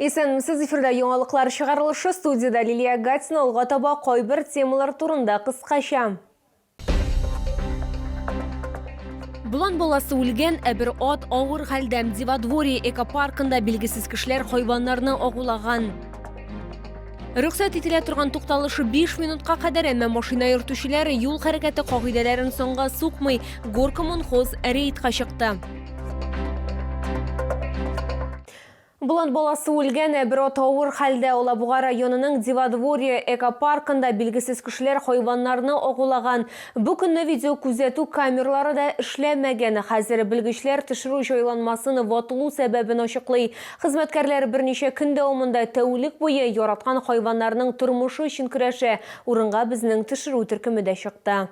Есенімсіз эфирда яңалыклар шығарылышы студияда Лилия Гатина алға таба қойбір темалар турында қысқаша. Бұлан боласы өлген әбір от ауыр халдәм Дивадворье экопаркында белгісіз кішілер хайванларны оғулаған. Рөхсәт ителә тұрған тукталышы 5 минутқа қадар әмма машина йөртүчеләр юл хәрәкәте кагыйдәләрен соңга сукмый Горкоммунхоз рейдка чыкты. Бұлан боласы өлген әбір от ауыр халдә Олабуға районының Дивадворье экопаркында белгісіз кішілер хайванларны оғулаған. Бұл күнні видео күзету камерлары да эшләмәгән. Хәзер белгечләр тышыру җайланмасын ватылу сәбәбен ачыклый. Хезмәткәрләр берничә көн дәвамында тәүлек буе яраткан хайваннарның тормышы өчен көрәшә. Урынга безнең тышыру төркеме дә чыкты.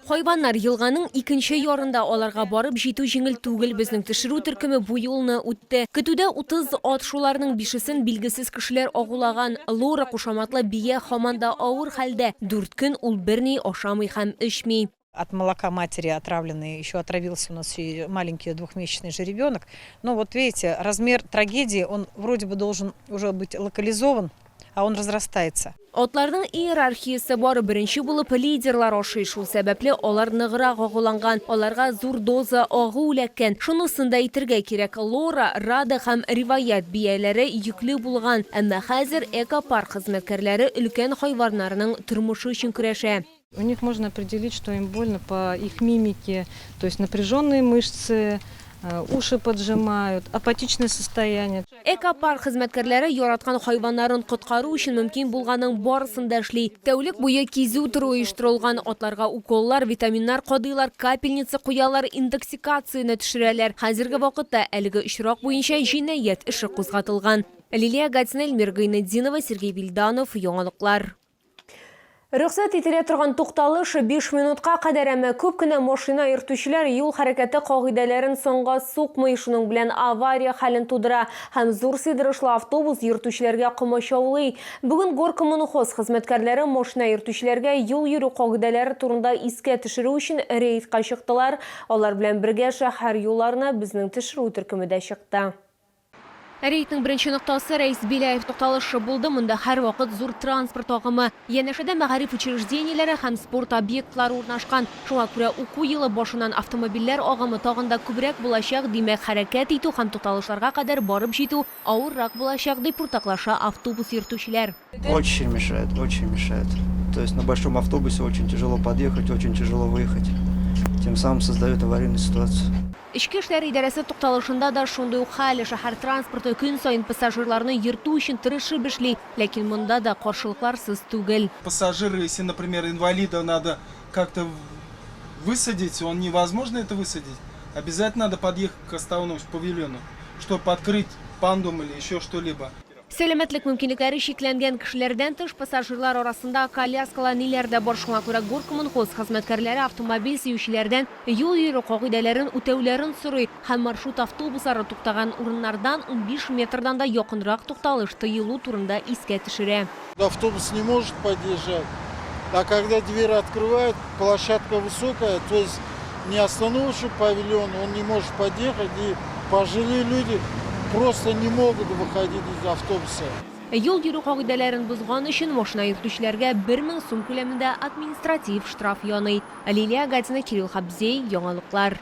Хайваннар елганың икенче ярында аларга барып җитү җиңел түгел. Безнең тышыру төркеме бу юлны үтте. Көтүдә 30 ат, шуларның 5-сен билгесез кешеләр агулаган. Лора кушаматлы бия һаманда авыр хәлдә. 4 көн ул берни ашамый һәм эчми. От молока матери отравленный, еще отравился у нас и маленький двухмесячный же ребенок. Но вот видите, размер трагедии, он вроде бы должен уже быть локализован, а он разрастается. Атларның иерархиясы бар, беренче булып лидерлар ашый, шул сәбәпле алар ныграк агуланган, аларга зур доза агу үләккән. Шунысын да әйтергә кирәк, Лора, Рада һәм Риваят бияләре йөкле булган, әмма хәзер экопарк хезмәткәрләре өлкән хайваннарның тормышы өчен көрәшә. У них можно определить, что им больно по их мимике, то есть напряженные мышцы, уши поджимают, апатичное состояние. Экопарк хезмәткәрләре яраткан хайваннарын коткару өчен мөмкин булганның барысын да эшли. Тәүлек буе кизү туры оештырылган, атларга уколлар, витаминнар кадыйлар, капельница куялар, интоксикацияны төшерәләр. Хәзерге вакытта әлеге очрак буенча җинаять эше кузгатылган. Лилия Гатина, Эльмира Гайнетдинова, Сергей Вильданов, яңалыклар. Рөхсәт ителә торган тукталыш 5 минутка кадәр, әмма күп кенә машина йөртүчеләр юл хәрәкәте кагыйдәләрен соңга сукмый, шуның белән авария хәлен тудыра һәм зур сыйдырышлы автобус йөртүчеләргә комачаулый. Бүген Горкоммунхоз хезмәткәрләре машина йөртүчеләргә юл йөрү кагыйдәләре турында искә төшерү өчен рейдка чыктылар. Алар белән бергә шәһәр юлларына безнең тышыру төркеме дә чыкты. Рейдның беренче ноктасы Рәис Биләев тукталышы булды. Монда һәр вакыт зур транспорт агымы, янәшәдә мәгариф учреждениеләре һәм спорт объектлары урнашкан. Шуңа күрә уку елы башыннан автомобильләр агымы тагында күбрәк булачак, димәк хәрәкәт итү һәм тукталышларга кадәр барып җитү авыррак булачак дип уртаклаша автобус йөртүчеләр. Очень мешает, очень мешает. То есть на большом автобусе очень тяжело подъехать, очень тяжело выехать. Тем самым создает аварийную ситуацию. Ички эшләр идарәсе тукталышында да шундый ук хәл. Шәһәр транспорты көн сайын пассажирларны йөртү өчен тырышып эшли, ләкин монда да каршылыкларсыз түгел. Пассажиры, если, например, инвалида надо как-то высадить, он невозможно это высадить. Обязательно надо подъехать к оставному павильону, чтобы открыть пандум или еще что-либо. Сәламәтлек мөмкинлекләре шикләнгән кешеләрдән тыш пассажирлар арасында коляскалы ниләр дә бар. Шуңа күрә Горкоммунхоз хезмәткәрләре автомобиль сөючеләрдән юл йөрү кагыйдәләрен үтәүләрен сорый һәм маршрут автобуслары туктаган урыннардан 15 метрдан да якынрак тукталыш тыелу турында искә төшерә. Автобус не может подъезжать, а когда дверь открывают, площадка высокая, то есть не остановивший павильон, он не может подъехать, и пожилые люди просто не могут выходить из автобуса. Юл йөрү кагыйдәләрен бозган өчен машина йөртүчеләргә 1000 сум күләмендә административ штраф яный. Лилия Гатина, Кирилл Хабзей, яңалыклар.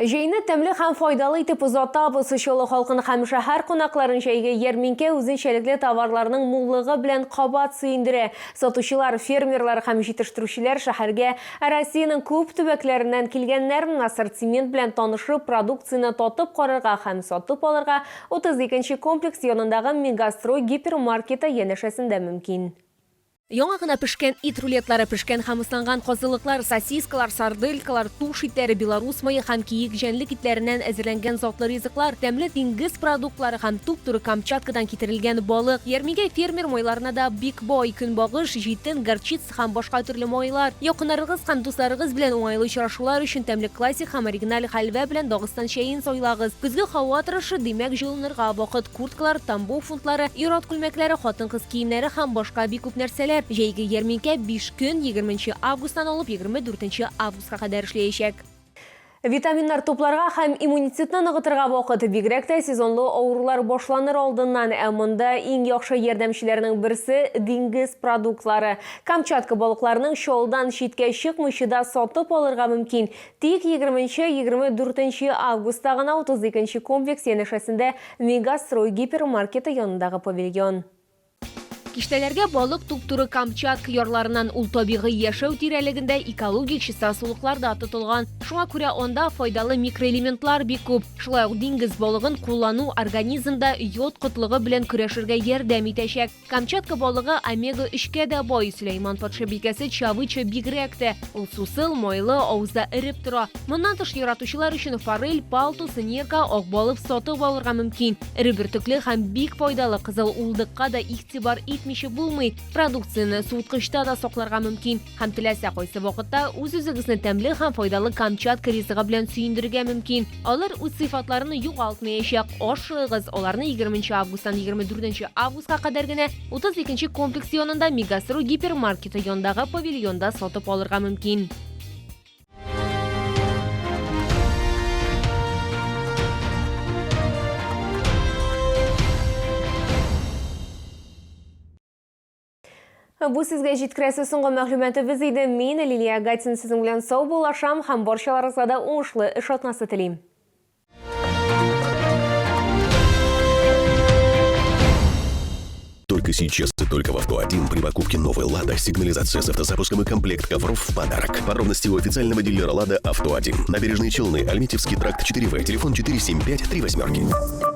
Җәйне тәмле һәм файдалы итеп озатабыз. Чолы халкын һәм шәһәр кунакларын җәйгә ярминкә үзенчәлекле товарларның муллыгы белән кабат сөендерә. Сатучылар, фермерлар һәм җитештерүчеләр шәһәргә Россиянең күп төбәкләреннән килгәннәрнең ассортимент белән танышып, продукцияны татып карарга һәм сатып алырга 32нче комплекс янындагы Мегастрой гипермаркеты янәшәсендә мөмкин. Яңа гына пешкән ит рулетлары, пешкән һәм ысланган козылыклар, сосискалар, сарделькалар, туш итләре, белорус мае һәм киек җәнлек итләреннән әзерләнгән затлы ризыклар, тәмле диңгез продуктлары һәм туп-туры Камчаткадан китерелгән балык. Ярминкә фермер майларына да Big Boy, көнбагыш, җитен, горчица һәм башка төрле майлар. Якыннарыгыз һәм дусларыгыз белән уңайлы очрашулар өчен тәмле классик һәм оригиналь хәлвә белән Дагыстан чәен сайлагыз. Көзге һава торышы, димәк җылынырга вакыт. Курткалар, тамбов фунтлары, ират күлмәкләре, хатын-кыз киемнәре һәм башка бик күп нәрсәләр. Җәйге ярминкә 5 көн 20 августтан алып 24 августка кадәр эшләячәк. Витаминнар тупларга һәм иммунитетны ныгытырга вакыт бигрәк тә сезонлы авырулар башланыр алдыннан монда иң яхшы ярдәмчеләрнең берсе диңгез продуктлары. Камчатка балыкларының шолдан читкә чыкмыйча сатып алырга мөмкин. Тик 20-24 августта гына 32-нче комплекс янәшәсендә Мегастрой гипермаркеты янындагы павильон. Киштәләргә балык туп-туры Камчатка ярларынан ул табигый яшәү тирәлегендә экологик чиста сулыкларда тотылган. Шуңа күрә анда файдалы микроэлементлар бик күп. Шулай ук диңгез балыгын куллану организмда йод кытлыгы белән көрәшергә ярдәм итәчәк. Камчатка балыгы омега-3-кә дә бай. Сөләйман патша билкәсе чавыча бигрәк тә. Ул сусыл, майлы, авызда эреп тора. Моннан тыш яратучылар өчен форель, палтус, нерка, ак балык сатып алырга мөмкин. Эре бөртекле һәм бик файдалы кызыл улдыкка да игътибар итмичә булмый. Продукцияны суыткычта да сакларга мөмкин. Һәм теләсә кайсы вакытта үз-үзегезне тәмле һәм файдалы Камчатка ризыгы белән сөендерергә мөмкин. Алар үз сыйфатларını югалтмаячак. Ашыгыз, аларны 20 августтан 24 августка кадәр генә 32-нче комплекс янында Мегастрой гипермаркеты янындагы павильонда сатып алырга мөмкин. Бу сезгә җиткерәсе соңгы мәгълүматыбыз иде. Мин Лилия Гатин сезнең белән сау булашам һәм барчаларыгызга да уңышлы эш атнасы телим. Только сейчас и только в Авто-1 при покупке новой «Лада» сигнализация с автозапуском и комплект ковров в подарок. Подробности у официального дилера «Лада» Авто-1. Набережные Челны, Альметьевский тракт 4В, телефон 475-38.